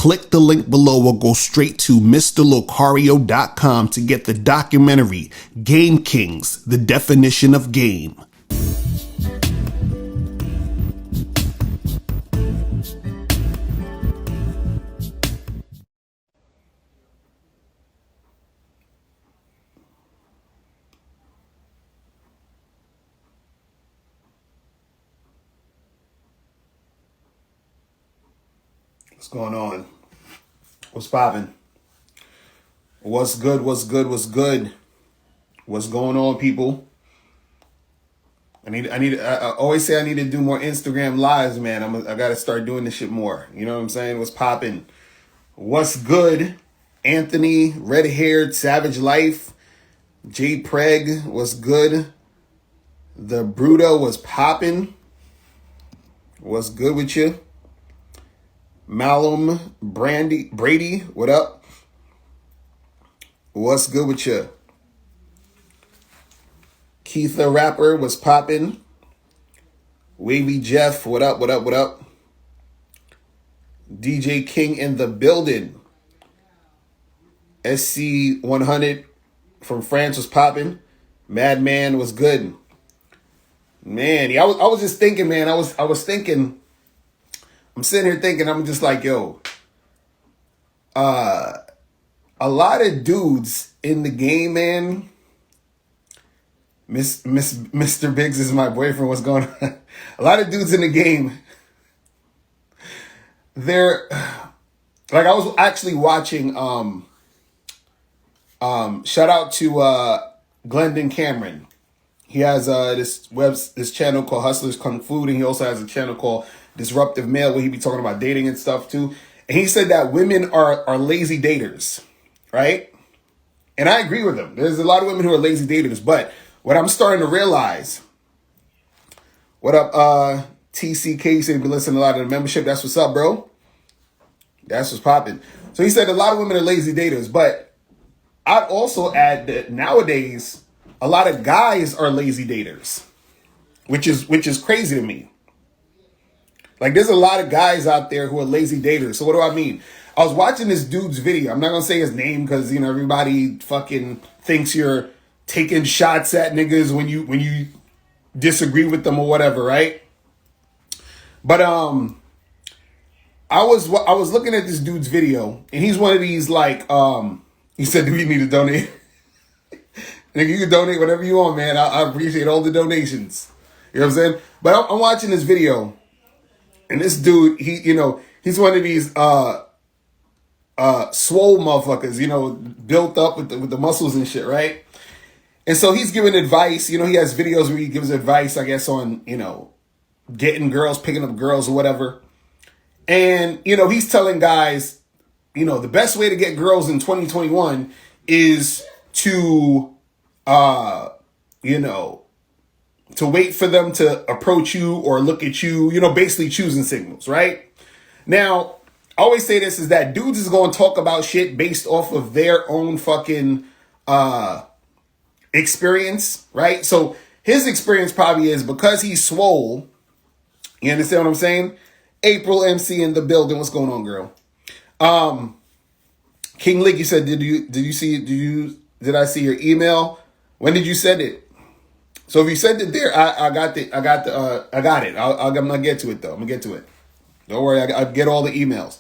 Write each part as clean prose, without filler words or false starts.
click the link below or go straight to mr.locario.com to get the documentary Game Kings, The Definition of Game. What's going on? What's poppin'? What's good? What's good? What's good? What's going on, people? I always say I need to do more Instagram lives, man. I gotta start doing this shit more. You know what I'm saying? What's poppin'? What's good? Anthony, red-haired, Savage Life, J Preg, what's good? The Bruto was poppin'. What's good with you? Malum Brady, what up? What's good with you? Keitha Rapper was popping. Wavy Jeff, what up, what up, what up? DJ King in the building. SC 100 from France was popping. Madman was good. Man, I was just thinking, man. I was thinking. I'm sitting here thinking, I'm just like, yo, a lot of dudes in the game, man. Mr. Biggs is my boyfriend. What's going on? A lot of dudes in the game. They're like, I was actually watching. Shout out to Glendon Cameron. He has this channel called Hustlers Kung Fu, and he also has a channel called Disruptive Male where he be talking about dating and stuff too. And he said that women are lazy daters, right? And I agree with him. There's a lot of women who are lazy daters, but what I'm starting to realize, what up, TCK, you said you've been listening to a lot of the membership. That's what's up, bro. That's what's popping. So he said a lot of women are lazy daters, but I'd also add that nowadays a lot of guys are lazy daters, which is crazy to me. Like, there's a lot of guys out there who are lazy daters. So what do I mean? I was watching this dude's video. I'm not going to say his name because, you know, everybody fucking thinks you're taking shots at niggas when you disagree with them or whatever, right? But I was looking at this dude's video, and he's one of these, like, he said, do you need to donate? Nigga, you can donate whatever you want, man. I appreciate all the donations. You know what I'm saying? But I'm watching this video. And this dude, he's one of these swole motherfuckers, you know, built up with the muscles and shit, right? And so he's giving advice. You know, he has videos where he gives advice, I guess, on, you know, getting girls, picking up girls or whatever. And, you know, he's telling guys, you know, the best way to get girls in 2021 is to, you know, to wait for them to approach you or look at you, you know, basically choosing signals, right? Now, I always say this is that dudes is going to talk about shit based off of their own fucking experience, right? So his experience probably is because he's swole. You understand what I'm saying? April MC in the building. What's going on, girl? King Lick, you said, did I see your email? When did you send it? So if you sent it there, I got it. I'm gonna get to it though. I'm gonna get to it. Don't worry, I get all the emails.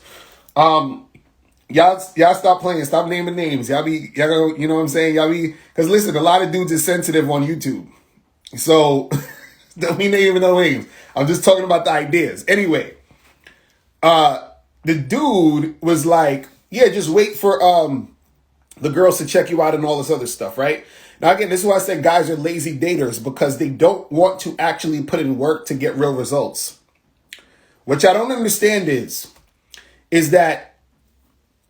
Y'all stop playing. Stop naming names. Y'all go, you know what I'm saying? Because listen, a lot of dudes is sensitive on YouTube. So don't mean they even know names. I'm just talking about the ideas. Anyway, the dude was like, yeah, just wait for the girls to check you out and all this other stuff, right? Now, again, this is why I said guys are lazy daters, because they don't want to actually put in work to get real results. Which I don't understand is that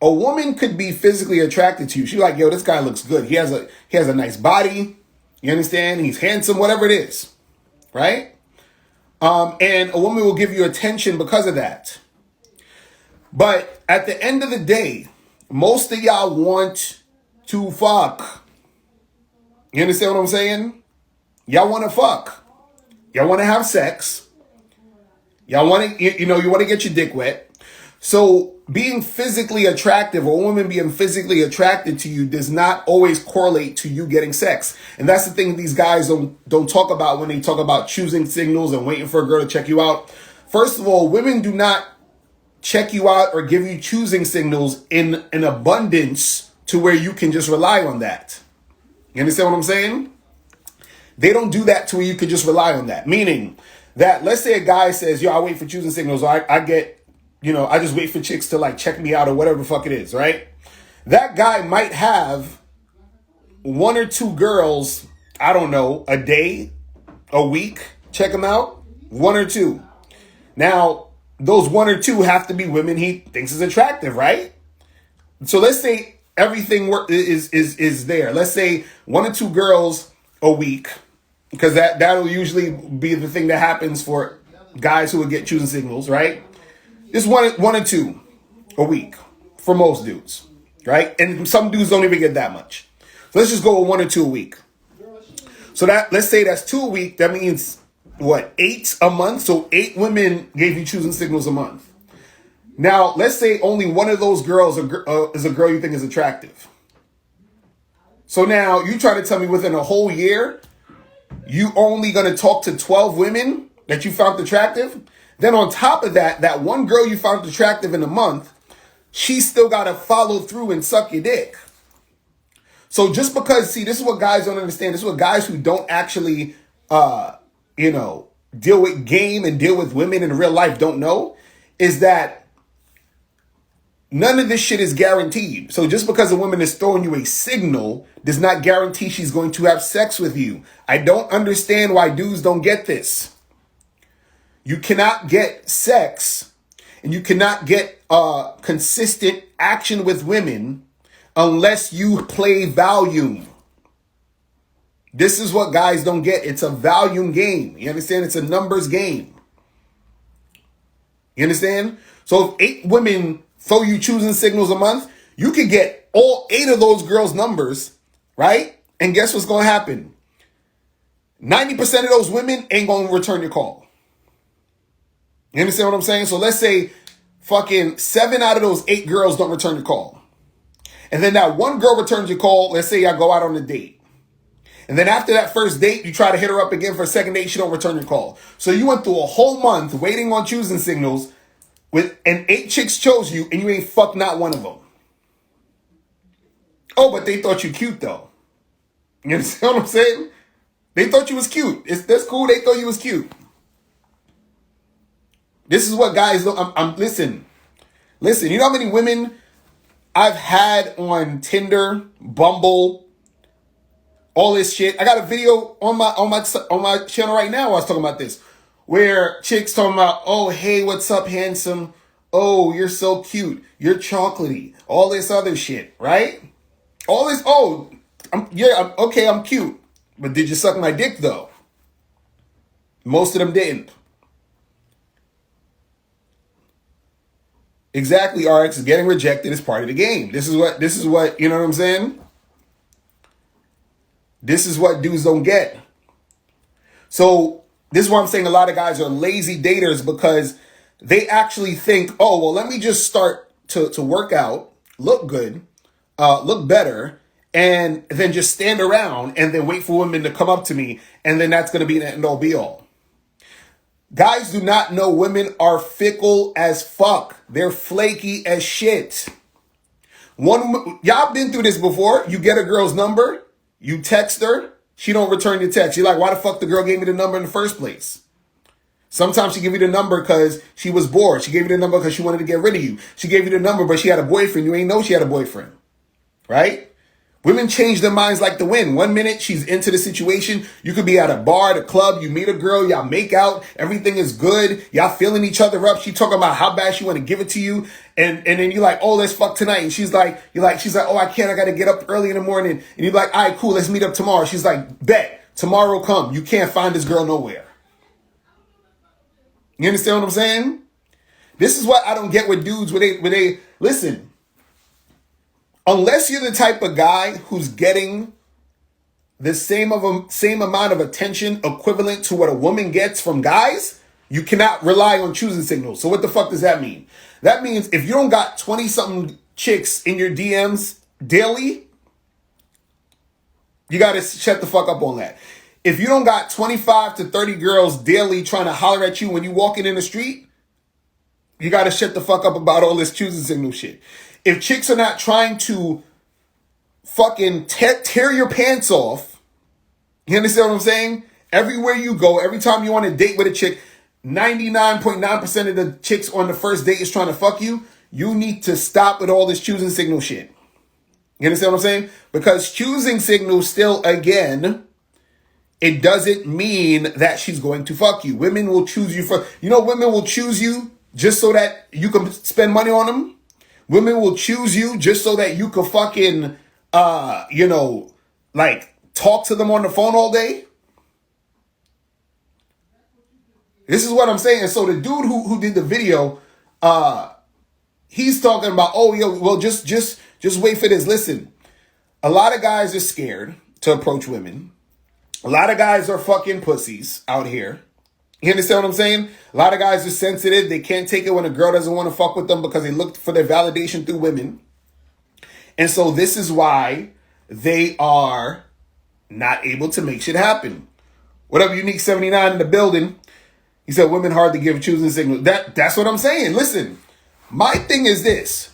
a woman could be physically attracted to you. She's like, yo, this guy looks good. He has a nice body. You understand? He's handsome, whatever it is. Right? And a woman will give you attention because of that. But at the end of the day, most of y'all want to fuck. You understand what I'm saying? Y'all want to fuck. Y'all want to have sex. Y'all want to, you want to get your dick wet. So being physically attractive, or a woman being physically attracted to you, does not always correlate to you getting sex. And that's the thing these guys don't talk about when they talk about choosing signals and waiting for a girl to check you out. First of all, women do not check you out or give you choosing signals in an abundance to where you can just rely on that. You understand what I'm saying? They don't do that to where you can just rely on that. Meaning that, let's say a guy says, yo, I wait for choosing signals, or I get, I just wait for chicks to like check me out or whatever the fuck it is, right? That guy might have one or two girls, I don't know, a day, a week, check him out, one or two. Now, those one or two have to be women he thinks is attractive, right? So let's say everything is there. Let's say one or two girls a week, because that'll usually be the thing that happens for guys who would get choosing signals, right? Just one or two a week for most dudes, right? And some dudes don't even get that much. So let's just go with one or two a week. So that, let's say that's 2 a week. That means what, 8 a month? So 8 women gave you choosing signals a month. Now, let's say only one of those girls is a girl you think is attractive. So now you try to tell me within a whole year, you only going to talk to 12 women that you found attractive? Then on top of that, that one girl you found attractive in a month, she still got to follow through and suck your dick. So just because, see, this is what guys don't understand. This is what guys who don't actually, deal with game and deal with women in real life don't know, is that none of this shit is guaranteed. So just because a woman is throwing you a signal does not guarantee she's going to have sex with you. I don't understand why dudes don't get this. You cannot get sex and you cannot get consistent action with women unless you play volume. This is what guys don't get. It's a volume game. You understand? It's a numbers game. You understand? So if 8 women throw you choosing signals a month, you could get all 8 of those girls' numbers, right? And guess what's going to happen? 90% of those women ain't going to return your call. You understand what I'm saying? So let's say fucking 7 out of those 8 girls don't return your call. And then that one girl returns your call. Let's say y'all go out on a date. And then after that first date, you try to hit her up again for a second date. She don't return your call. So you went through a whole month waiting on choosing signals and 8 chicks chose you and you ain't fucked not one of them. Oh, but they thought you cute though. You understand what I'm saying? They thought you was cute. That's cool. They thought you was cute. This is what guys do. Listen. You know how many women I've had on Tinder, Bumble, all this shit. I got a video on my channel right now. I was talking about this, where chicks talking about, oh, hey, what's up, handsome? Oh, you're so cute. You're chocolatey. All this other shit, right? All this. Oh, I'm cute. But did you suck my dick though? Most of them didn't. Exactly, RX. Getting rejected is part of the game. This is what, you know what I'm saying? This is what dudes don't get. So this is why I'm saying a lot of guys are lazy daters, because they actually think, oh, well, let me just start to work out, look good, look better, and then just stand around and then wait for women to come up to me. And then that's going to be the end all be all. Guys do not know women are fickle as fuck. They're flaky as shit. Y'all been through this before. You get a girl's number, you text her, she don't return your text. You're like, why the fuck the girl gave me the number in the first place? Sometimes she gave you the number because she was bored. She gave you the number because she wanted to get rid of you. She gave you the number, but she had a boyfriend. You ain't know she had a boyfriend, right? Women change their minds like the wind. 1 minute she's into the situation. You could be at a bar, at a club. You meet a girl. Y'all make out. Everything is good. Y'all feeling each other up. She talking about how bad she want to give it to you. And then you're like, oh, let's fuck tonight. And she's like, oh, I can't. I got to get up early in the morning. And you're like, all right, cool. Let's meet up tomorrow. She's like, bet. Tomorrow come. You can't find this girl nowhere. You understand what I'm saying? This is what I don't get with dudes where they listen. Unless you're the type of guy who's getting the same amount of attention equivalent to what a woman gets from guys, You cannot rely on choosing signals. So what the fuck does that mean? That means if you don't got 20-something chicks in your DMs daily, you got to shut the fuck up on that. If you don't got 25 to 30 girls daily trying to holler at you when you walking in the street, you got to shut the fuck up about all this choosing signal shit. If chicks are not trying to fucking tear your pants off, you understand what I'm saying? Everywhere you go, every time you want to date with a chick, 99.9% of the chicks on the first date is trying to fuck you. You need to stop with all this choosing signal shit. You understand what I'm saying? Because choosing signal still, again, it doesn't mean that she's going to fuck you. Women will choose you for, women will choose you just so that you can spend money on them. Women will choose you just so that you can fucking, talk to them on the phone all day. This is what I'm saying. So the dude who did the video, he's talking about, just wait for this. Listen, a lot of guys are scared to approach women. A lot of guys are fucking pussies out here. You understand what I'm saying? A lot of guys are sensitive. They can't take it when a girl doesn't want to fuck with them because they look for their validation through women. And so this is why they are not able to make shit happen. What up, Unique 79 in the building? He said women hard to give choosing signals. That's what I'm saying. Listen, my thing is this.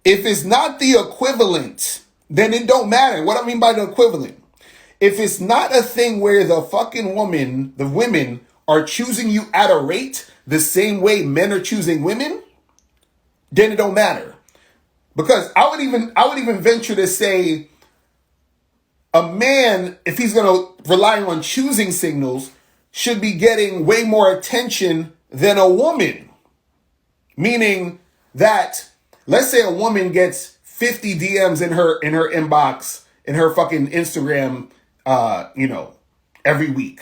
If it's not the equivalent, then it don't matter. What I mean by the equivalent. If it's not a thing where the women are choosing you at a rate the same way men are choosing women, then it don't matter. Because I would even venture to say a man, if he's going to rely on choosing signals, should be getting way more attention than a woman. Meaning that, let's say a woman gets 50 DMs in her inbox, in her fucking Instagram, every week.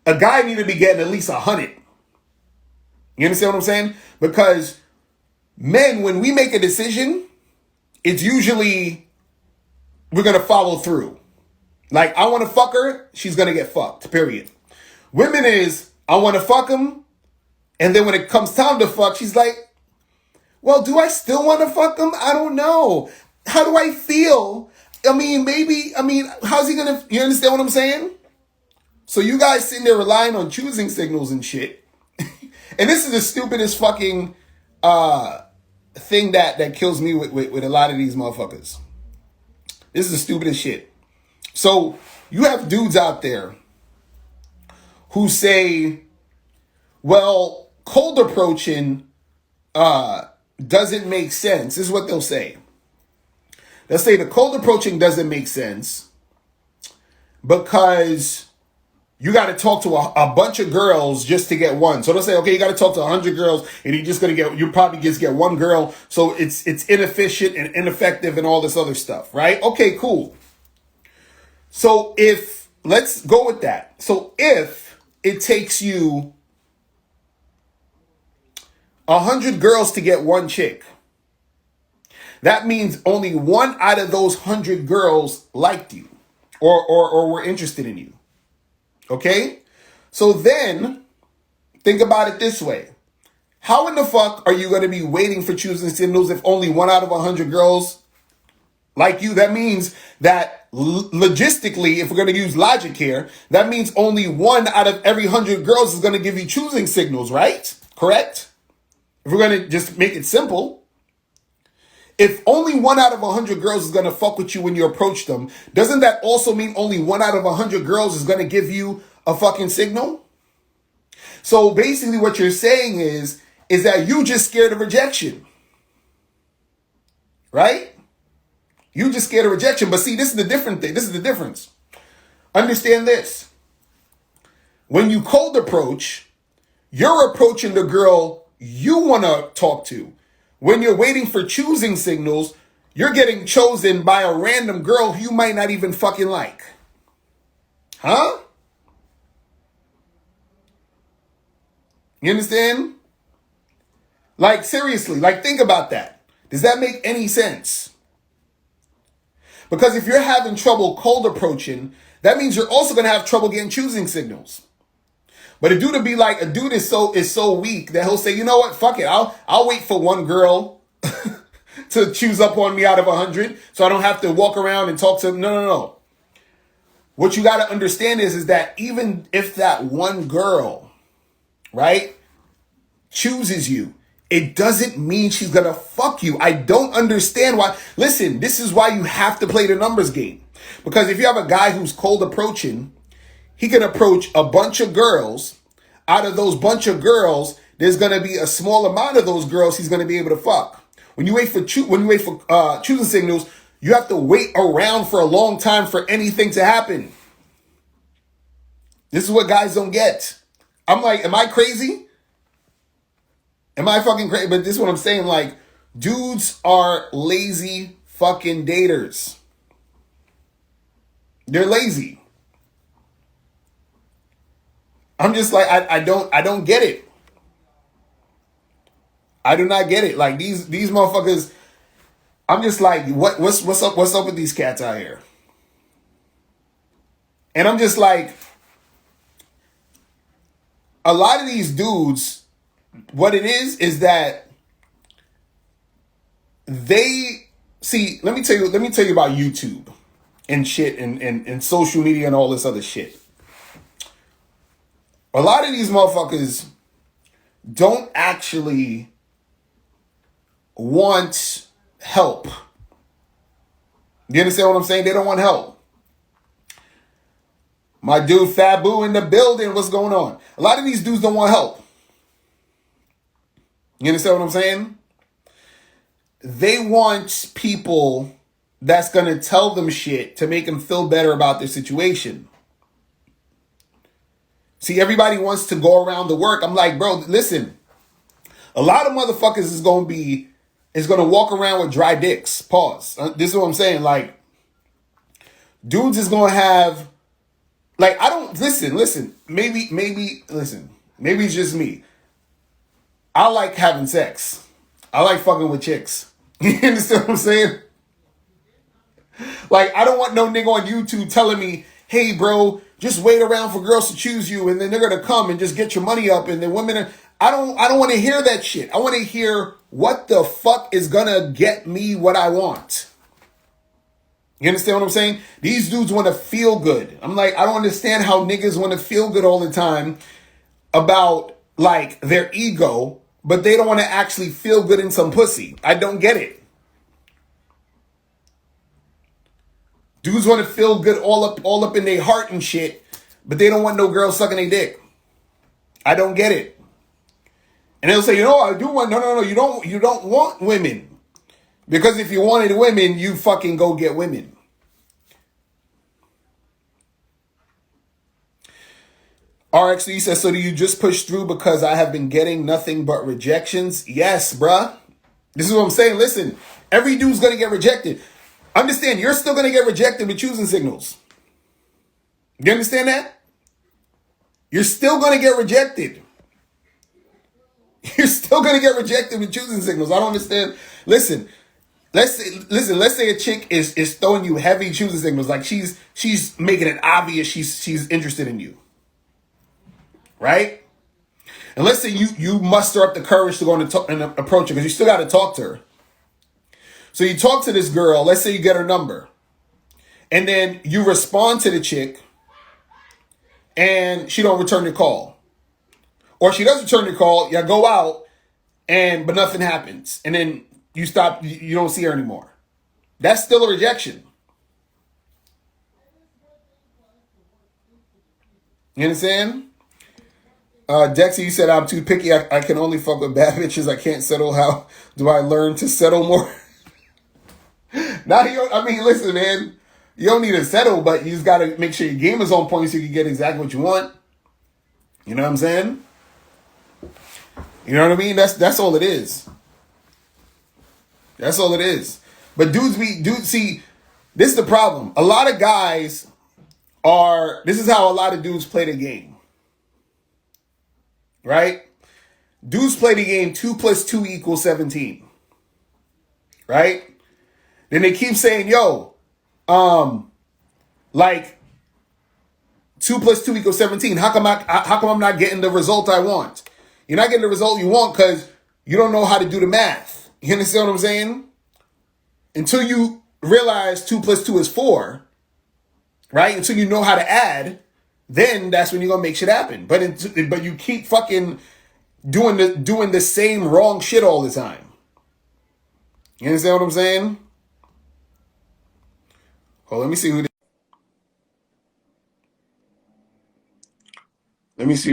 A guy need to be getting at least 100. You understand what I'm saying? Because men, when we make a decision, it's usually we're going to follow through. Like, I want to fuck her, she's going to get fucked, period. Women is, I want to fuck him, and then when it comes time to fuck, she's like, well, do I still want to fuck him? I don't know. How do I feel? How's he going to, you understand what I'm saying? So you guys sitting there relying on choosing signals and shit. And this is the stupidest fucking thing that kills me with a lot of these motherfuckers. This is the stupidest shit. So you have dudes out there who say, well, cold approaching doesn't make sense. This is what they'll say. They'll say the cold approaching doesn't make sense because you got to talk to a bunch of girls just to get one. So they'll say, okay, you got to talk to 100 girls and you probably just get one girl. So it's inefficient and ineffective and all this other stuff, right? Okay, cool. So let's go with that. So if it takes you 100 girls to get one chick, that means only one out of those 100 girls liked you or were interested in you. Okay? So then, think about it this way. How in the fuck are you going to be waiting for choosing signals if only one out of 100 girls like you? That means that logistically, if we're going to use logic here, that means only one out of every 100 girls is going to give you choosing signals, right? Correct? If we're going to just make it simple. If only one out of 100 girls is going to fuck with you when you approach them, doesn't that also mean only one out of 100 girls is going to give you a fucking signal? So basically what you're saying is that you just scared of rejection. Right? You just scared of rejection. But see, this is the different thing. This is the difference. Understand this. When you cold approach, you're approaching the girl you want to talk to. When you're waiting for choosing signals, you're getting chosen by a random girl who you might not even fucking like. Huh? You understand? Like, seriously, think about that. Does that make any sense? Because if you're having trouble cold approaching, that means you're also going to have trouble getting choosing signals. But a dude is so weak that he'll say, you know what, fuck it, I'll wait for one girl to choose up on me out of 100, so I don't have to walk around and talk to them. No, no, no. What you got to understand is that even if that one girl, right, chooses you, it doesn't mean she's gonna fuck you. I don't understand why. Listen, this is why you have to play the numbers game. Because if you have a guy who's cold approaching, he can approach a bunch of girls. Out of those bunch of girls, there's gonna be a small amount of those girls he's gonna be able to fuck. When you wait for choosing signals, you have to wait around for a long time for anything to happen. This is what guys don't get. I'm like, am I crazy? Am I fucking crazy? But this is what I'm saying. Like, dudes are lazy fucking daters. They're lazy. I'm just like, I don't get it. I do not get it. Like these motherfuckers. I'm just like, what's up with these cats out here? And I'm just like, a lot of these dudes, what it is that they see. Let me tell you about YouTube and shit and social media and all this other shit. A lot of these motherfuckers don't actually want help. You understand what I'm saying? They don't want help. My dude Fabu in the building. What's going on? A lot of these dudes don't want help. You understand what I'm saying? They want people that's going to tell them shit to make them feel better about their situation. See, everybody wants to go around the work. I'm like, bro, listen. A lot of motherfuckers is going to walk around with dry dicks. Pause. This is what I'm saying. Like, dudes is going to have, like, I don't, listen. Maybe it's just me. I like having sex. I like fucking with chicks. You understand what I'm saying? Like, I don't want no nigga on YouTube telling me, hey, bro, just wait around for girls to choose you and then they're going to come and just get your money up and then women are... I don't want to hear that shit. I want to hear what the fuck is going to get me what I want. You understand what I'm saying? These dudes want to feel good. I'm like, I don't understand how niggas want to feel good all the time about, like, their ego, but they don't want to actually feel good in some pussy. I don't get it. Dudes want to feel good all up in their heart and shit, but they don't want no girl sucking their dick. I don't get it. And they'll say, you know, I do want... No, you don't want women. Because if you wanted women, you fucking go get women. RXD says, so do you just push through because I have been getting nothing but rejections? Yes, bruh. This is what I'm saying. Listen, every dude's going to get rejected. Understand, you're still going to get rejected with choosing signals. You understand that? You're still going to get rejected. You're still going to get rejected with choosing signals. I don't understand. Listen, let's say a chick is throwing you heavy choosing signals. Like she's making it obvious she's interested in you. Right? And let's say you muster up the courage to go and approach her because you still got to talk to her. So you talk to this girl. Let's say you get her number. And then you respond to the chick and she don't return your call. Or she does return your call, you go out, but nothing happens. And then you stop, you don't see her anymore. That's still a rejection. You understand? Dexy, you said, I'm too picky. I can only fuck with bad bitches. I can't settle. How do I learn to settle more? Listen, man. You don't need to settle, but you just got to make sure your game is on point so you can get exactly what you want. You know what I'm saying? You know what I mean? That's all it is. That's all it is. But dudes see, this is the problem. A lot of guys this is how a lot of dudes play the game. Right? Dudes play the game 2 + 2 = 17. Right? Then they keep saying, yo, like, 2 plus 2 equals 17. How come I'm not getting the result I want? You're not getting the result you want because you don't know how to do the math. You understand what I'm saying? Until you realize 2 plus 2 is 4, right? Until you know how to add, then that's when you're gonna make shit happen. But you keep fucking doing the same wrong shit all the time. You understand what I'm saying? Oh, let me see who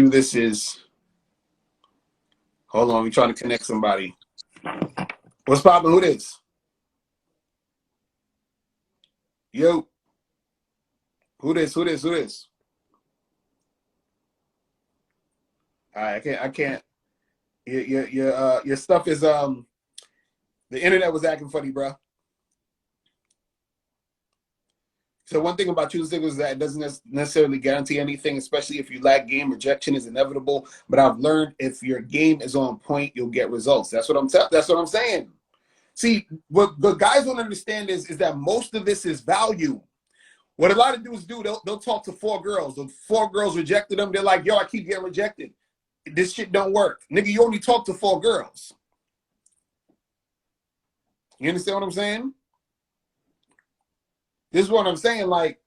this is. Hold on, we're trying to connect somebody. What's poppin'? Who this? Yo. Who this? Alright, I can't. Your stuff is the internet was acting funny, bro. So one thing about choosing singles is that it doesn't necessarily guarantee anything, especially if you lack game. Rejection is inevitable, but I've learned if your game is on point, you'll get results. That's what I'm saying. See, what guys don't understand is that most of this is value. What a lot of dudes do, they'll talk to 4 girls. The 4 girls rejected them. They're like, yo, I keep getting rejected. This shit don't work. Nigga, you only talk to 4 girls. You understand what I'm saying? This is what I'm saying. Like,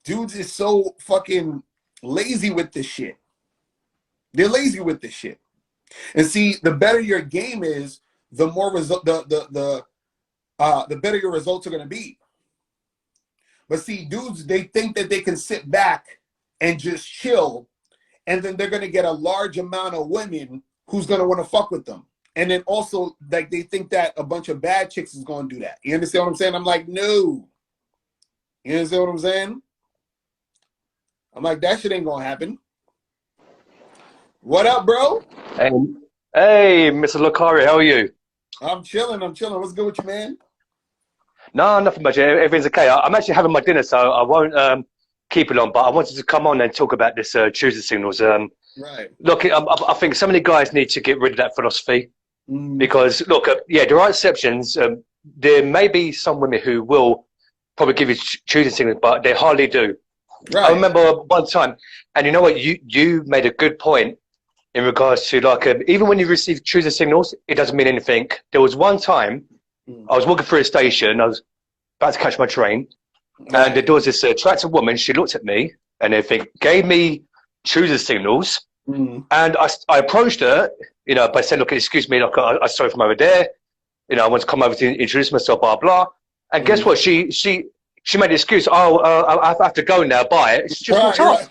dudes is so fucking lazy with this shit. They're lazy with this shit. And see, the better your game is, the more result, the better your results are gonna be. But see, dudes, they think that they can sit back and just chill, and then they're gonna get a large amount of women who's gonna want to fuck with them. And then also, like, they think that a bunch of bad chicks is gonna do that. You understand what I'm saying? I'm like, no. You understand what I'm saying? I'm like, that shit ain't gonna happen. What up, bro? Hey, Mr. Locario, how are you? I'm chilling. What's good with you, man? No, nothing much. Everything's okay. I'm actually having my dinner, so I won't keep it on. But I wanted to come on and talk about this choosing signals. Right. Look, I think so many guys need to get rid of that philosophy because, look, yeah, there are exceptions. There may be some women who will probably give you choosing signals, but they hardly do. Right. I remember one time, and you know what? You made a good point in regards to, like, even when you receive choosing signals, it doesn't mean anything. There was one time I was walking through a station. I was about to catch my train, and there was this attractive woman. She looked at me and everything, gave me choosing signals, and I approached her, you know, by saying, "Look, excuse me, look, I saw you from over there. You know, I want to come over to introduce myself, blah blah." And guess what? She made the excuse. Oh, I have to go now. Bye. She just walked off.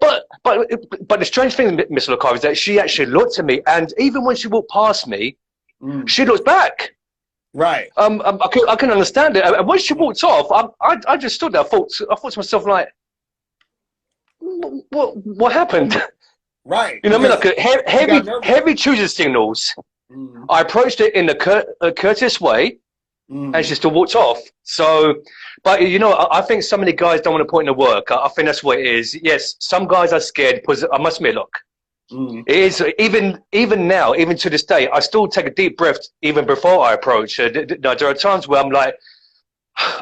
But the strange thing, Mr. Locario, is that she actually looked at me, and even when she walked past me, she looked back. Right. I can understand it. And when she walked off, I just stood there. I thought to myself, like, what happened? Right. You know what I mean? Like heavy choosing signals. I approached it in a courteous way, and she still walked off. So, but you know, I think so many guys don't want to put in the work. I think that's what it is. Yes, some guys are scared because I must admit, look, it is even now, even to this day, I still take a deep breath even before I approach. There are times where I'm like,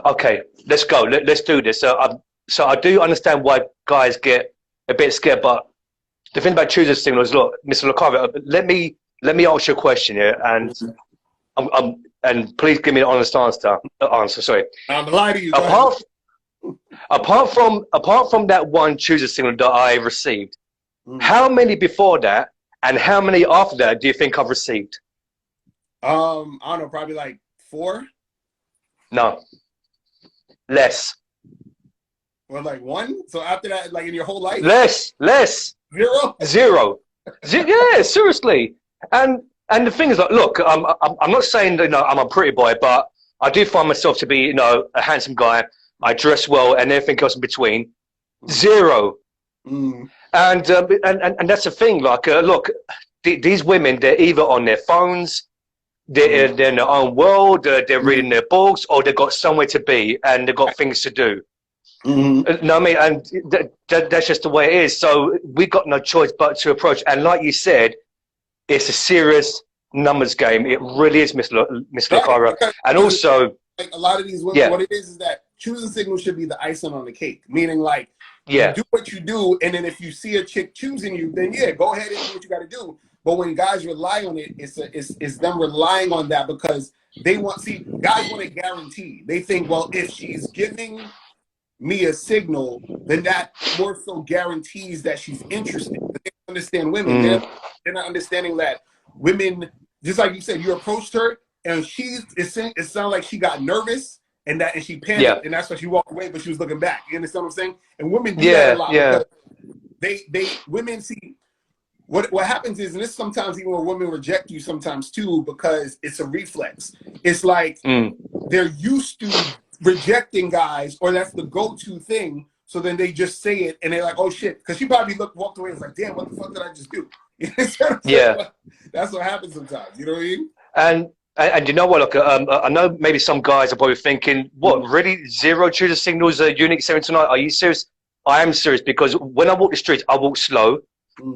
okay, let's go, let's do this. So I do understand why guys get a bit scared, but the thing about choosing signals, look, Mr. Locario, let me ask you a question here, and please give me an honest answer. Sorry. I'm lying to you. Apart from that one choosing signal that I received, how many before that and how many after that do you think I've received? I don't know, probably like 4. No, less. Well, like 1. So after that, like in your whole life, less. 0. Yeah, seriously. And the thing is, like, look, I'm not saying that, you know, I'm a pretty boy, but I do find myself to be, you know, a handsome guy. I dress well, and everything else in between. 0. And that's the thing. Like, look, these women, they're either on their phones, they're in their own world, they're reading their books, or they've got somewhere to be, and they've got things to do. No, I mean, and that's just the way it is. So we got no choice but to approach. And like you said, it's a serious numbers game. It really is, Mr. Locario. And also, like a lot of these women, what it is that choosing signals should be the icing on the cake. Meaning, like, you Yeah. do what you do, and then if you see a chick choosing you, then yeah, go ahead and do what you got to do. But when guys rely on it, it's them relying on that because they want. See, guys want a guarantee. They think, well, if she's giving me a signal, then that more so guarantees that she's interested. But they don't understand women. They're not understanding that women, just like you said, you approached her and it sounded like she got nervous and she Yeah. panicked, and that's why she walked away, but she was looking back. You understand what I'm saying? And women do that a Yeah. lot Yeah. because women see what happens is, and this sometimes even when women reject you sometimes too, because it's a reflex. It's like they're used to rejecting guys, or that's the go-to thing. So then they just say it, and they're like, "Oh shit!" Because she probably walked away and was like, "Damn, what the fuck did I just do?" You know what I'm saying? Yeah. That's what happens sometimes. You know what I mean? And you know what? Look, I know maybe some guys are probably thinking, "What? Really? Zero choosing signals? Unique 7 tonight? Are you serious?" I am serious because when I walk the streets, I walk slow.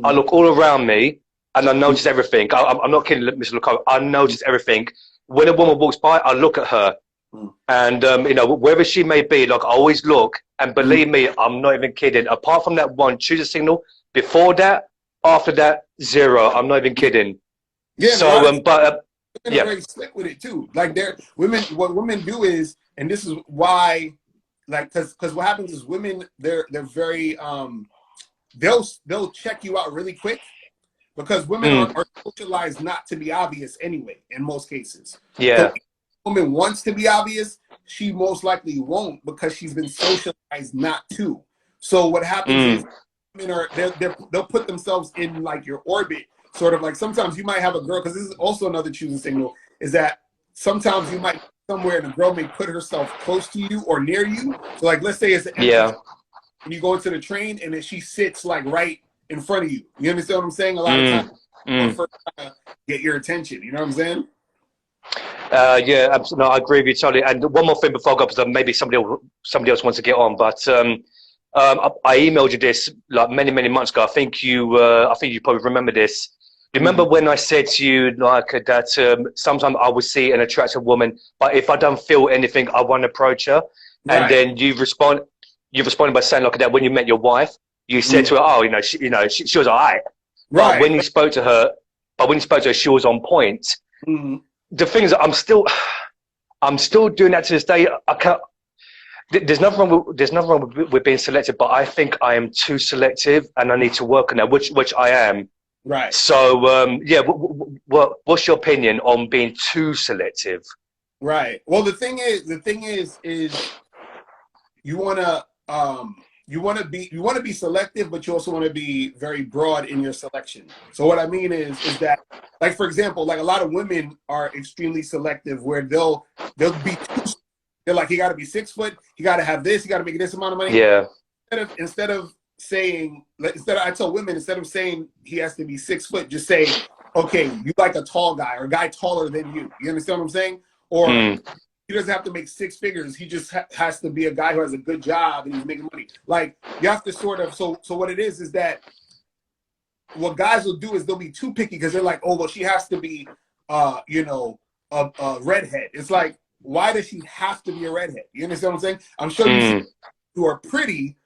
I look all around me, and I notice everything. I'm not kidding, Mr. Locario. I notice everything. When a woman walks by, I look at her, and you know, wherever she may be, like I always look. And believe me, I'm not even kidding. Apart from that one choose a signal, before that, after that, zero. I'm not even kidding. Yeah. So, Women are yeah. very slick with it too. Like what women do is, and this is why, like, because what happens is women, they're very they'll check you out really quick because women are socialized not to be obvious anyway in most cases. So Yeah. if a woman wants to be obvious, she most likely won't because she's been socialized not to. So what happens is women they'll put themselves in like your orbit, sort of like sometimes you might have a girl, because this is also another choosing signal, is that sometimes you might be somewhere and a girl may put herself close to you or near you. So like let's say it's an empty and you go into the train and then she sits like right in front of you. You understand what I'm saying? A lot of times first trying to get your attention. You know what I'm saying? Yeah, absolutely. No, I agree with you totally. And one more thing before I go, because maybe somebody else wants to get on. But I emailed you this like many months ago. I think you probably remember this. Do you remember when I said to you like that? Sometimes I would see an attractive woman, but if I don't feel anything, I won't approach her. Right. And then you responded by saying like that when you met your wife. You said to her, "Oh, she was all right." Right. But when you spoke to her, she was on point. The thing is, I'm still doing that to this day. I can't. There's nothing wrong with being selective, but I think I am too selective, and I need to work on that, which I am. Right. So yeah, what's your opinion on being too selective? Right. Well, the thing is you wanna be selective, but you also want to be very broad in your selection. So what I mean is that, like for example, like a lot of women are extremely selective, where they'll be they're like, he got to be 6 foot, he got to have this, he got to make this amount of money. Yeah. Instead of saying, I tell women, instead of saying he has to be 6 foot, just say, okay, you like a tall guy or a guy taller than you. You understand what I'm saying? Or he doesn't have to make 6 figures. He just has to be a guy who has a good job and he's making money. Like you have to sort of, so what it is that what guys will do is they'll be too picky because they're like, oh, well, she has to be, a redhead. It's like, why does she have to be a redhead? You understand what I'm saying? I'm sure you see who are pretty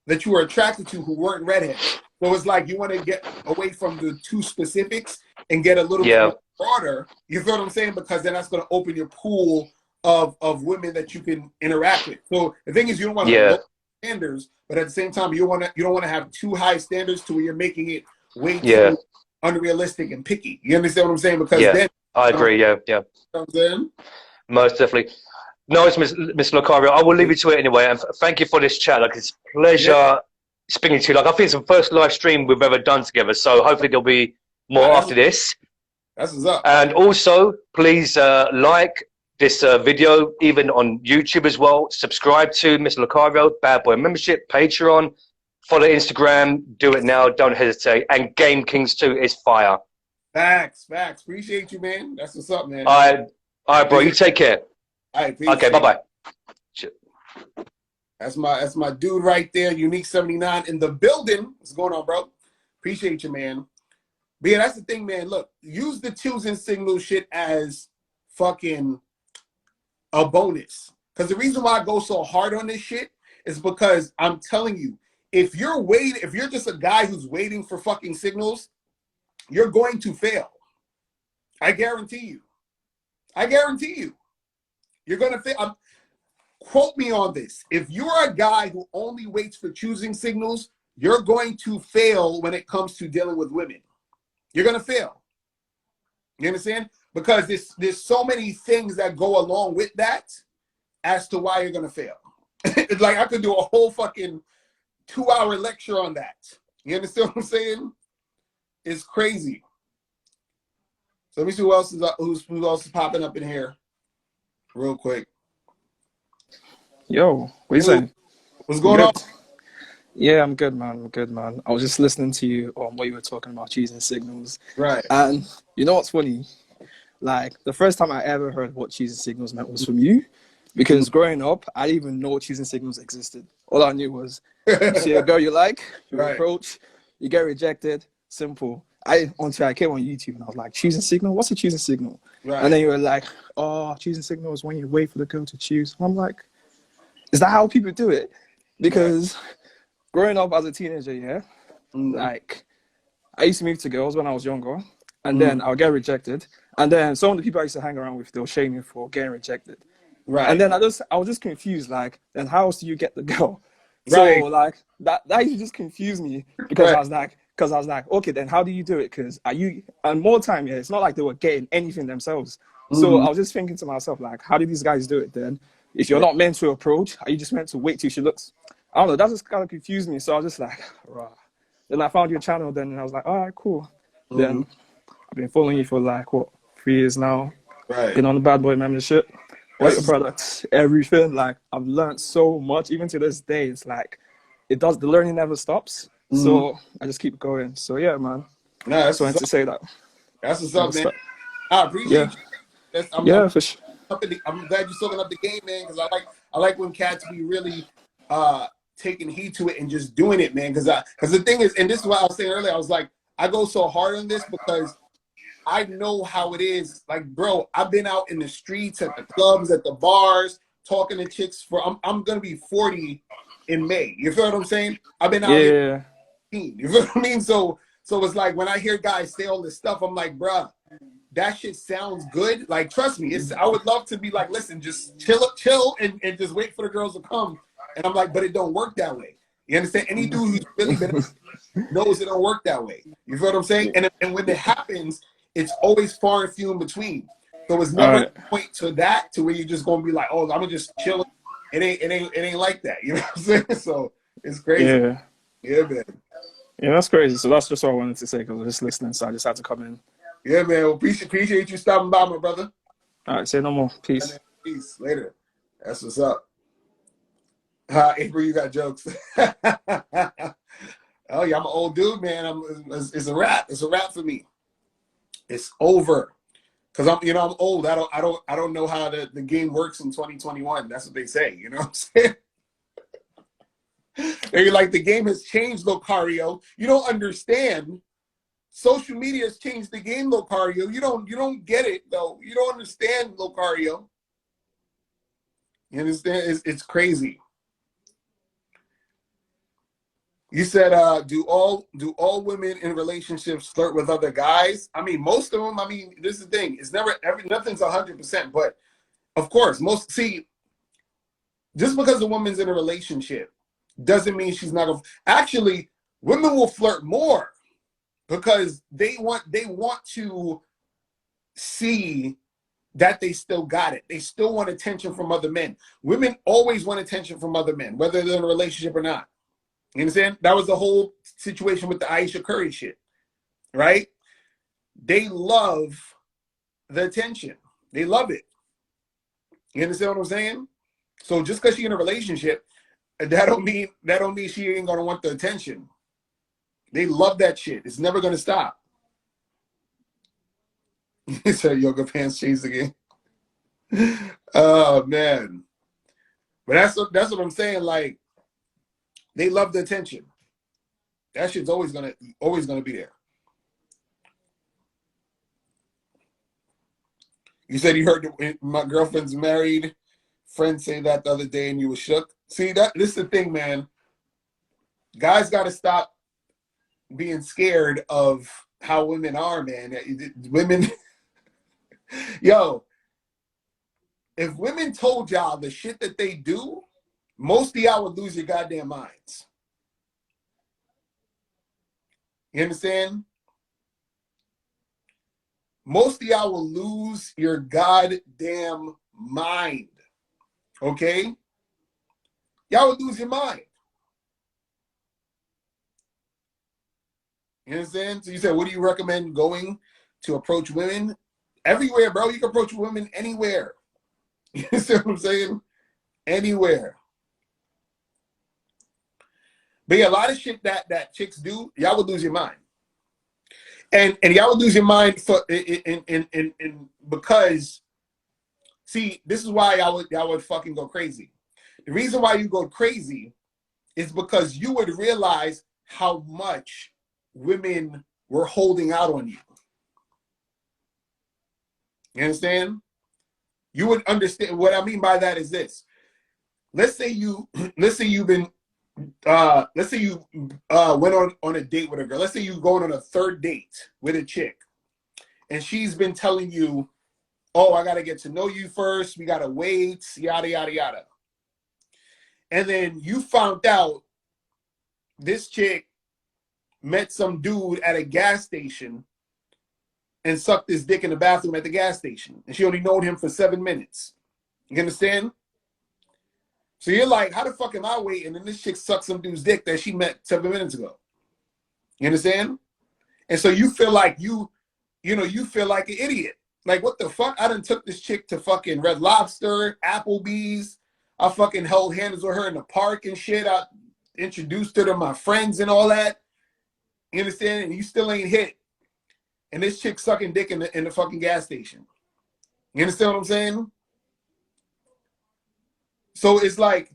that you were attracted to who weren't redheads. So it's like you want to get away from the too specifics and get a little bit more broader. You feel what I'm saying? Because then that's going to open your pool of women that you can interact with. So the thing is, you don't want to have low standards, but at the same time, you don't want to have too high standards to where you're making it way too unrealistic and picky. You understand what I'm saying? Because then I agree. Yeah. You know what I'm saying? Most definitely. No, it's Mr. Locario. I will leave you to it anyway, and thank you for this chat. Like, it's a pleasure speaking to you. Like, I think it's the first live stream we've ever done together, so hopefully there'll be more after this. That's what's up. And also, please like this video, even on YouTube as well. Subscribe to Mr. Locario, Bad Boy Membership, Patreon, follow Instagram. Do it now. Don't hesitate. And Game Kings 2 is fire. Facts. Appreciate you, man. That's what's up, man. All right, bro. You take care. All right, peace. Okay, bye-bye. That's my dude right there, Unique 79 in the building. What's going on, bro? Appreciate you, man. But yeah, that's the thing, man. Look, use the choosing signal shit as fucking a bonus. Because the reason why I go so hard on this shit is because I'm telling you, if you're just a guy who's waiting for fucking signals, you're going to fail. I guarantee you. I guarantee you. You're going to fail. Quote me on this. If you're a guy who only waits for choosing signals, you're going to fail when it comes to dealing with women. You're going to fail. You understand? Because there's so many things that go along with that as to why you're going to fail. Like, I could do a whole fucking 2-hour lecture on that. You understand what I'm saying? It's crazy. So let me see who else is popping up in here real quick. Yo, what you saying? What's You going on? good? Yeah, I'm good, man. I'm good, man. I was just listening to you on what you were talking about choosing signals. Right. And you know what's funny? Like, the first time I ever heard what choosing signals meant was from you. Because growing up, I didn't even know choosing signals existed. All I knew was you see a girl you like, you Right. approach, you get rejected. Simple. Until I came on YouTube and I was like, choosing signal? What's a choosing signal? Right. And then you were like, oh, choosing signal is when you wait for the girl to choose. And I'm like, is that how people do it? Because growing up as a teenager, yeah, like I used to move to girls when I was younger, and then I'll get rejected. And then some of the people I used to hang around with, they'll shame me for getting rejected. Right. And then I was just confused, like, then how else do you get the girl? So Right. like that used to just confuse me because Right. I was like, okay, then how do you do it? Because are you and more time, yeah, it's not like they were getting anything themselves. So I was just thinking to myself, like, how do these guys do it then? If you're not meant to approach, are you just meant to wait till she looks? I don't know, that just kind of confused me. So I was just like, rah. Then I found your channel then and I was like, all right, cool. Then I've been following you for like what, 3 years now. Right. Been on the Bad Boy membership. Like your That's products, everything. Like I've learned so much. Even to this day, it's like the learning never stops. So I just keep going. So yeah, man. no, that's Just wanted to say that. what's Never up, man. stop. I Yeah. appreciate you. Yeah, for sure. I'm glad you're soaking up the game, man, because I like when cats be really taking heed to it and just doing it, man. Because the thing is, and this is what I was saying earlier, I was like, I go so hard on this because I know how it is. Like, bro, I've been out in the streets, at the clubs, at the bars, talking to chicks I'm gonna be 40 in May. You feel what I'm saying? I've been out here. Yeah. You feel what I mean? So it's like when I hear guys say all this stuff, I'm like, bruh, that shit sounds good. Like, trust me, I would love to be like, listen, just chill and just wait for the girls to come. And I'm like, but it don't work that way. You understand? Any dude who's really been knows it don't work that way. You feel what I'm saying? And when it happens, it's always far and few in between. So it's never a point to that to where you're just gonna be like, oh, I'm gonna just chill. It ain't like that. You know what I'm saying? So it's crazy. Yeah. Yeah, man. Yeah, that's crazy. So that's just what I wanted to say because I was just listening. So I just had to come in. Yeah, man. Well, appreciate you stopping by, my brother. All right, say no more. Peace. Peace. Later. That's what's up. April, you got jokes. Oh yeah, I'm an old dude, man. It's a wrap. It's a wrap for me. It's over. Cause I'm old. I don't know how the game works in 2021. That's what they say. You know what I'm saying? They're like, the game has changed, Locario. You don't understand. Social media has changed the game, Locario. You don't get it though. You don't understand, Locario. You understand? It's crazy. You said, do all women in relationships flirt with other guys? I mean, most of them. I mean, this is the thing. It's nothing's 100%. But of course, just because a woman's in a relationship doesn't mean she's not. Actually, women will flirt more because they want to see that they still got it. They still want attention from other men. Women always want attention from other men, whether they're in a relationship or not. You understand? That was the whole situation with the Aisha Curry shit, right? They love the attention. They love it. You understand what I'm saying? So just because she's in a relationship, that don't mean she ain't gonna want the attention. They love that shit. It's never gonna stop. He said yoga pants changed again. Oh man. But that's what I'm saying. Like, they love the attention. That shit's always gonna be there. You said you heard my girlfriend's married friend say that the other day and you were shook. See, this is the thing, man. Guys got to stop being scared of how women are, man. Women, yo, if women told y'all the shit that they do, most of y'all would lose your goddamn minds. You understand? Most of y'all will lose your goddamn mind. Okay? Y'all would lose your mind. You understand? So you said, what do you recommend going to approach women? Everywhere, bro. You can approach women anywhere. You see what I'm saying? Anywhere. But yeah, a lot of shit that chicks do, y'all would lose your mind. And y'all would lose your mind for because see, this is why y'all would fucking go crazy. The reason why you go crazy is because you would realize how much women were holding out on you. You understand? You would understand. What I mean by that is this. Let's say you went on a date with a girl. Let's say you're going on a third date with a chick, and she's been telling you, oh, I got to get to know you first. We got to wait, yada, yada, yada. And then you found out this chick met some dude at a gas station and sucked his dick in the bathroom at the gas station. And she only known him for 7 minutes. You understand? So you're like, how the fuck am I waiting? And this chick sucked some dude's dick that she met 7 minutes ago. You understand? And so you feel like you feel like an idiot. Like, what the fuck? I done took this chick to fucking Red Lobster, Applebee's. I fucking held hands with her in the park and shit. I introduced her to my friends and all that. You understand? And you still ain't hit. And this chick sucking dick in the fucking gas station. You understand what I'm saying? So it's like,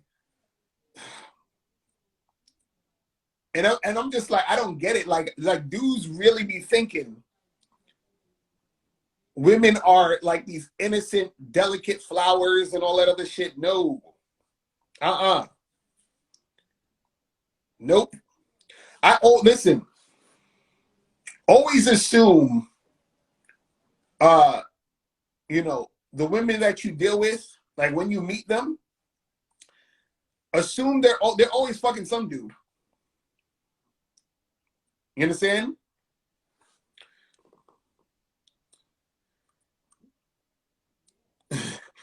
and I'm just like, I don't get it. Like dudes really be thinking women are like these innocent, delicate flowers and all that other shit. No. Nope. Listen. Always assume, the women that you deal with, like when you meet them, assume they're always fucking some dude. You understand?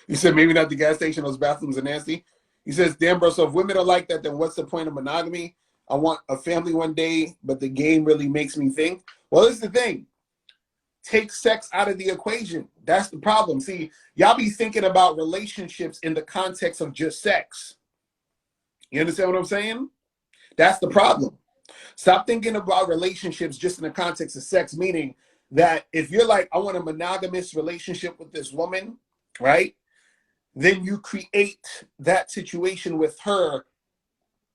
You said maybe not the gas station, those bathrooms are nasty. He says, damn, bro, so if women are like that, then what's the point of monogamy? I want a family one day, but the game really makes me think. Well, this is the thing. Take sex out of the equation. That's the problem. See, y'all be thinking about relationships in the context of just sex. You understand what I'm saying? That's the problem. Stop thinking about relationships just in the context of sex, meaning that if you're like, I want a monogamous relationship with this woman, right? Then you create that situation with her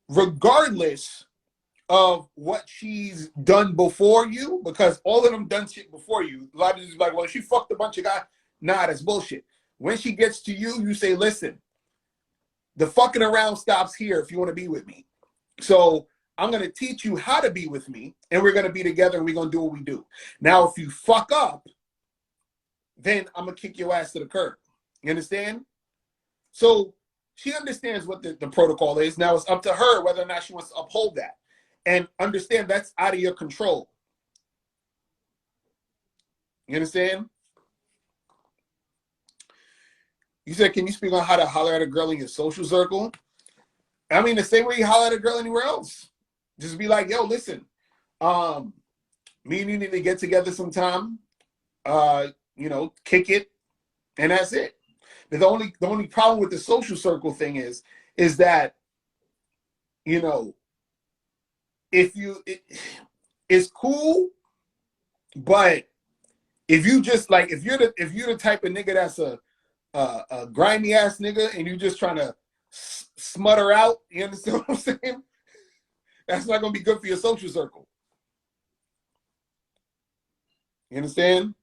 regardless of what she's done before you, because all of them done shit before you. A lot of these like, well, she fucked a bunch of guys. Nah, that's bullshit. When she gets to you, you say, listen, the fucking around stops here if you want to be with me. So I'm going to teach you how to be with me, and we're going to be together, and we're going to do what we do. Now, if you fuck up, then I'm going to kick your ass to the curb. You understand? So she understands what the protocol is. Now it's up to her whether or not she wants to uphold that. And understand that's out of your control. You understand? You said, can you speak on how to holler at a girl in your social circle? I mean, the same way you holler at a girl anywhere else. Just be like, yo, listen, me and you need to get together sometime, kick it, and that's it. The only problem with the social circle thing is that, it's cool, but if you just like, if you're the type of nigga that's a grimy ass nigga and you just trying to smutter out, you understand what I'm saying? That's not gonna be good for your social circle. You understand?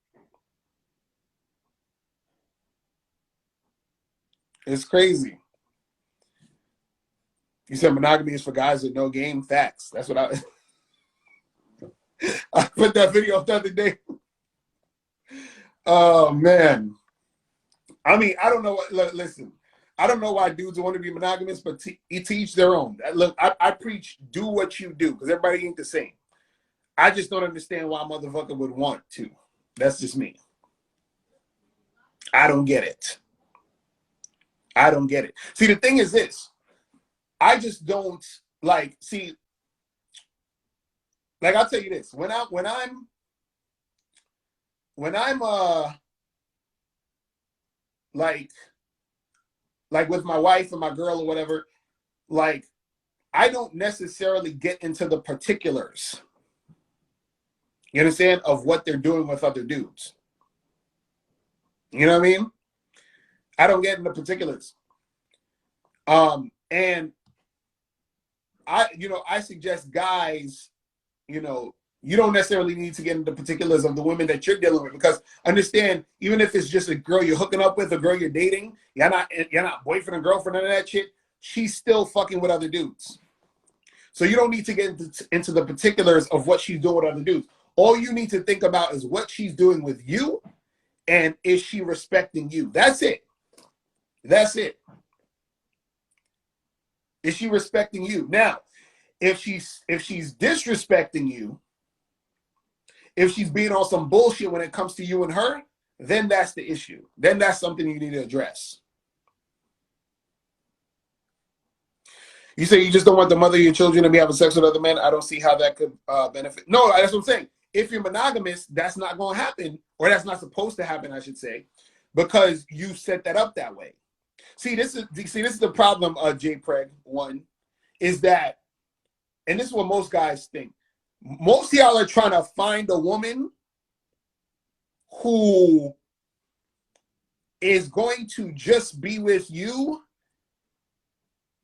It's crazy. You said monogamy is for guys with no game. Facts. That's what I put that video up the other day. Oh man. I mean, I don't know what. Listen, I don't know why dudes want to be monogamous, but to each their own. Look, I preach do what you do because everybody ain't the same. I just don't understand why a motherfucker would want to. That's just me. I don't get it. I don't get it. See, the thing is this. I just don't like. See, like I'll tell you this. When I'm like with my wife or my girl or whatever, like I don't necessarily get into the particulars. You understand? Of what they're doing with other dudes. You know what I mean? I don't get into particulars. And I suggest guys, you don't necessarily need to get into particulars of the women that you're dealing with, because understand, even if it's just a girl you're hooking up with, a girl you're dating, you're not boyfriend and girlfriend, none of that shit. She's still fucking with other dudes. So you don't need to get into the particulars of what she's doing with other dudes. All you need to think about is what she's doing with you, and is she respecting you? That's it. That's it. Is she respecting you? Now, if she's disrespecting you, if she's being on some bullshit when it comes to you and her, then that's the issue. Then that's something you need to address. You say you just don't want the mother of your children to be having sex with other men. I don't see how that could benefit. No, that's what I'm saying. If you're monogamous, that's not going to happen, or that's not supposed to happen, I should say, because you set that up that way. See, this is the problem, J. Preg. One is that, and this is what most guys think. Most of y'all are trying to find a woman who is going to just be with you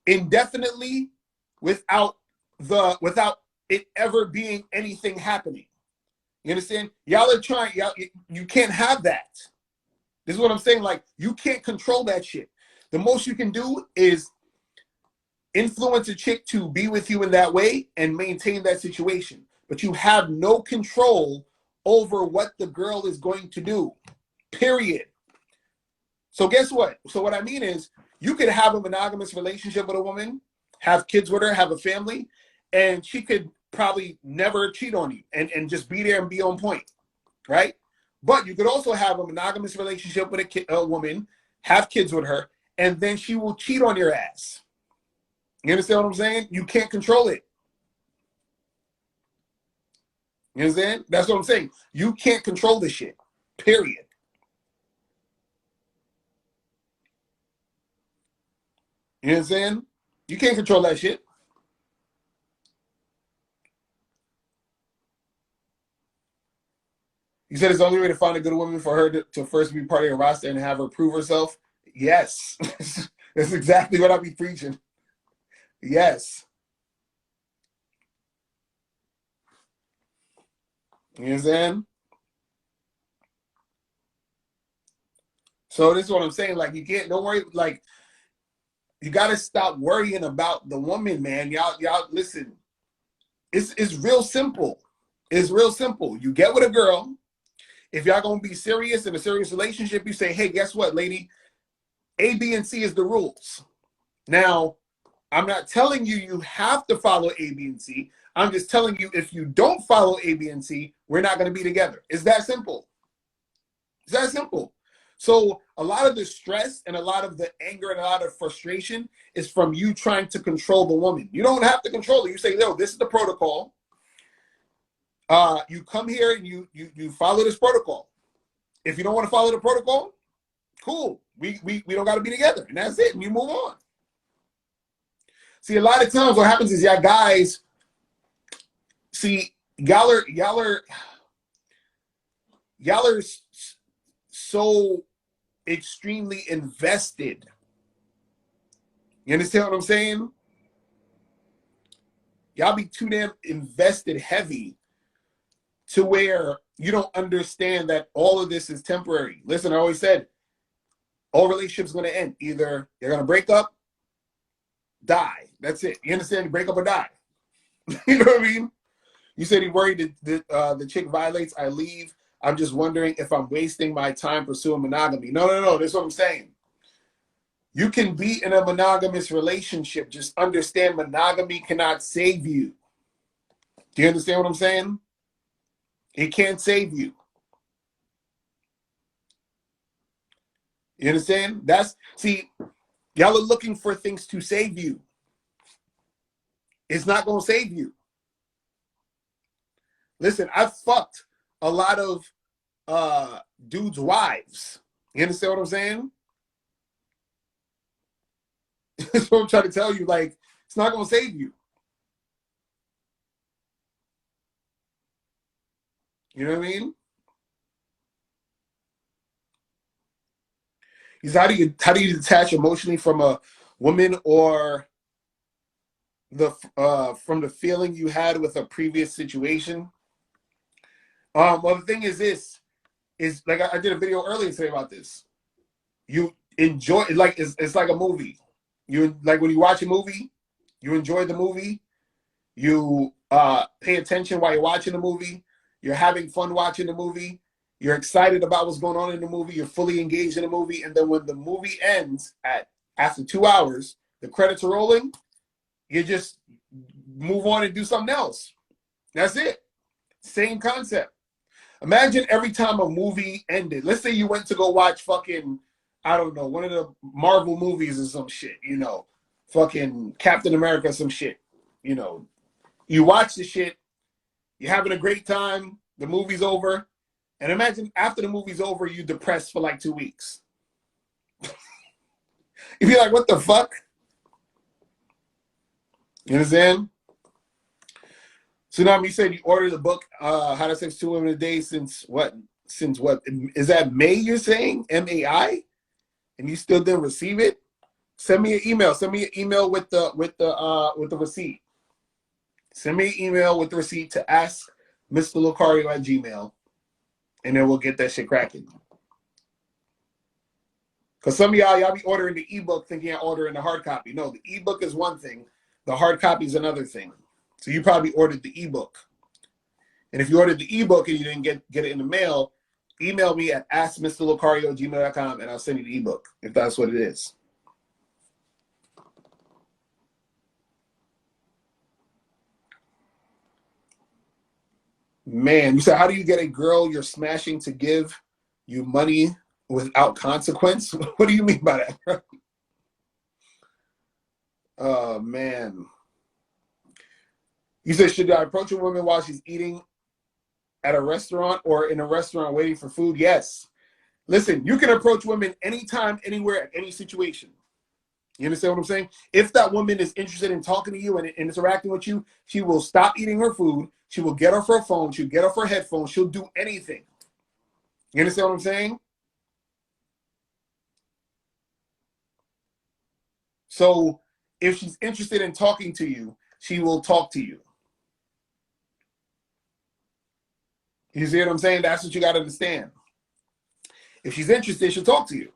indefinitely without it ever being anything happening. You understand? Y'all are trying. You can't have that. This is what I'm saying. Like, you can't control that shit. The most you can do is influence a chick to be with you in that way and maintain that situation. But you have no control over what the girl is going to do. Period. So guess what? So what I mean is, you could have a monogamous relationship with a woman, have kids with her, have a family, and she could probably never cheat on you and just be there and be on point, right? But you could also have a monogamous relationship with a woman, have kids with her, and then she will cheat on your ass. You understand what I'm saying? You can't control it. You understand? That's what I'm saying. You can't control this shit, period. You understand? You can't control that shit. You said it's the only way to find a good woman for her to first be part of your roster and have her prove herself? Yes. That's exactly what I be preaching. Yes. You understand? So this is what I'm saying. Like, don't worry. Like, you got to stop worrying about the woman, man. Y'all listen. It's real simple. It's real simple. You get with a girl. If y'all going to be serious in a serious relationship, you say, hey, guess what, lady? A, B, and C is the rules. Now, I'm not telling you have to follow A, B, and C. I'm just telling you, if you don't follow A, B, and C, we're not going to be together. It's that simple. It's that simple. So a lot of the stress and a lot of the anger and a lot of frustration is from you trying to control the woman. You don't have to control her. You say, no, this is the protocol. You come here and you follow this protocol. If you don't want to follow the protocol, cool. We don't got to be together, and that's it. And you move on. See, a lot of times what happens is y'all guys, see, y'all are so extremely invested. You understand what I'm saying? Y'all be too damn invested heavy to where you don't understand that all of this is temporary. Listen, I always said, all relationships going to end. Either they're going to break up, die. That's it. You understand? Break up or die. You know what I mean? You said he worried that the chick violates, I leave. I'm just wondering if I'm wasting my time pursuing monogamy. No. That's what I'm saying. You can be in a monogamous relationship. Just understand monogamy cannot save you. Do you understand what I'm saying? It can't save you. You understand? See, y'all are looking for things to save you. It's not going to save you. Listen, I've fucked a lot of dudes' wives. You understand what I'm saying? That's what I'm trying to tell you. Like, it's not going to save you. You know what I mean? How do you detach emotionally from a woman or from the feeling you had with a previous situation? Well, the thing is like I did a video earlier today about this. You enjoy it, like it's like a movie. You like when you watch a movie, you enjoy the movie. You pay attention while you're watching the movie. You're having fun watching the movie. You're excited about what's going on in the movie. You're fully engaged in the movie. And then when the movie ends after 2 hours, the credits are rolling, you just move on and do something else. That's it. Same concept. Imagine every time a movie ended. Let's say you went to go watch fucking, I don't know, one of the Marvel movies or some shit, you know, fucking Captain America, some shit, you know. You watch the shit, you're having a great time, the movie's over, and imagine after the movie's over, you're depressed for like 2 weeks. You'd be like, what the fuck? You understand? Tsunami said you ordered the book, How to Sex 2 Women a Day since what? Since what? Is that May you're saying? MAI? And you still didn't receive it? Send me an email. Send me an email with the receipt. Send me an email with the receipt to ask mr.locario at gmail, and then we'll get that shit cracking. Because some of y'all be ordering the ebook thinking you're ordering the hard copy. No, the ebook is one thing. The hard copy is another thing. So you probably ordered the ebook. And if you ordered the ebook and you didn't get it in the mail, email me at askmr.locario@gmail.com and I'll send you the ebook if that's what it is. Man, you said, how do you get a girl you're smashing to give you money without consequence? What do you mean by that? Oh, man. You said, should I approach a woman while she's eating at a restaurant or in a restaurant waiting for food? Yes. Listen, you can approach women anytime, anywhere, any situation. You understand what I'm saying? If that woman is interested in talking to you and interacting with you, she will stop eating her food. She will get off her phone. She'll get off her headphones. She'll do anything. You understand what I'm saying? So if she's interested in talking to you, she will talk to you. You see what I'm saying? That's what you got to understand. If she's interested, she'll talk to you.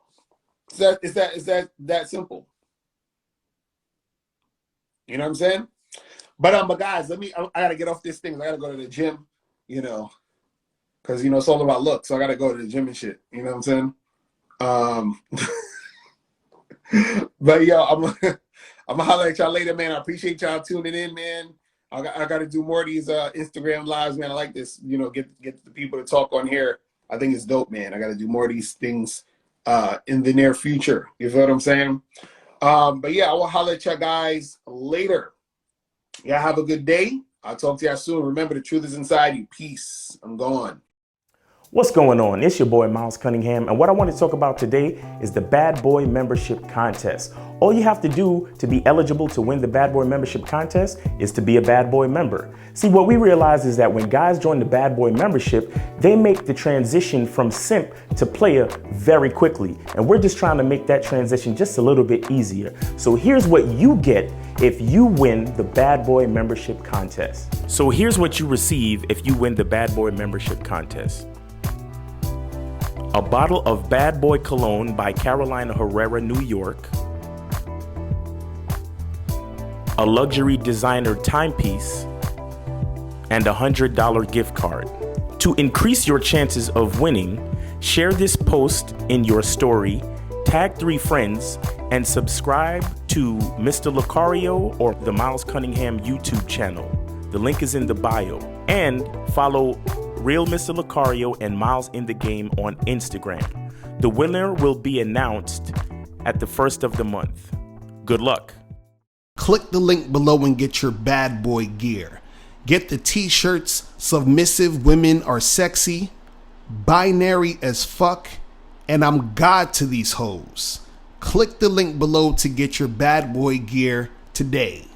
Is that simple? You know what I'm saying? But guys, I gotta get off this thing. I gotta go to the gym, you know, because it's all about looks. So I gotta go to the gym and shit. You know what I'm saying? But yo, I'm gonna holler at y'all later, man. I appreciate y'all tuning in, man. I gotta do more of these Instagram lives, man. I like this, get the people to talk on here. I think it's dope, man. I gotta do more of these things in the near future. You feel what I'm saying? But yeah, I will holler at y'all guys later. Yeah, have a good day. I'll talk to y'all soon. Remember, the truth is inside you. Peace. I'm gone. What's going on? It's your boy Miles Cunningham, and what I want to talk about today is the Bad Boy Membership Contest. All you have to do to be eligible to win the Bad Boy Membership Contest is to be a Bad Boy member. See, what we realize is that when guys join the Bad Boy membership, they make the transition from simp to player very quickly, and we're just trying to make that transition just a little bit easier. So here's what you get if you win the Bad Boy Membership Contest. So here's what you receive if you win the Bad Boy Membership Contest. a bottle of Bad Boy Cologne by Carolina Herrera, New York, a luxury designer timepiece, and a $100 gift card. To increase your chances of winning, share this post in your story, tag 3 friends, and subscribe to Mr. Locario or the Miles Cunningham YouTube channel. The link is in the bio. And follow Real Mr. Locario and Miles in the Game on Instagram. The winner will be announced at the first of the month. Good luck. Click the link below and get your bad boy gear. Get the t-shirts, Submissive Women Are Sexy, Binary as Fuck, and I'm God to These Hoes. Click the link below to get your bad boy gear today.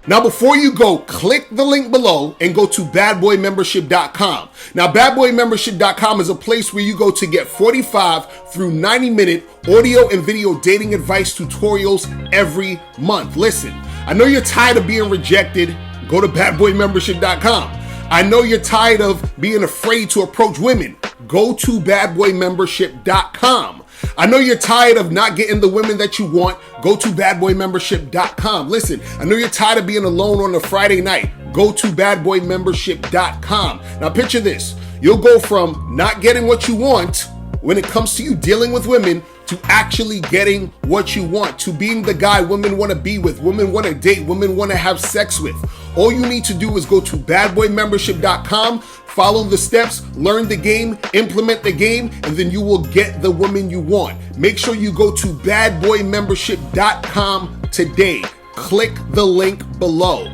Now, before you go, click the link below and go to badboymembership.com. Now, badboymembership.com is a place where you go to get 45 through 90-minute audio and video dating advice tutorials every month. Listen, I know you're tired of being rejected. Go to badboymembership.com. I know you're tired of being afraid to approach women. Go to badboymembership.com. I know you're tired of not getting the women that you want. Go to badboymembership.com. Listen, I know you're tired of being alone on a Friday night. Go to badboymembership.com. Now picture this. You'll go from not getting what you want when it comes to you dealing with women to actually getting what you want, to being the guy women want to be with, women want to date, women want to have sex with. All you need to do is go to badboymembership.com, follow the steps, learn the game, implement the game, and then you will get the woman you want. Make sure you go to badboymembership.com today. Click the link below.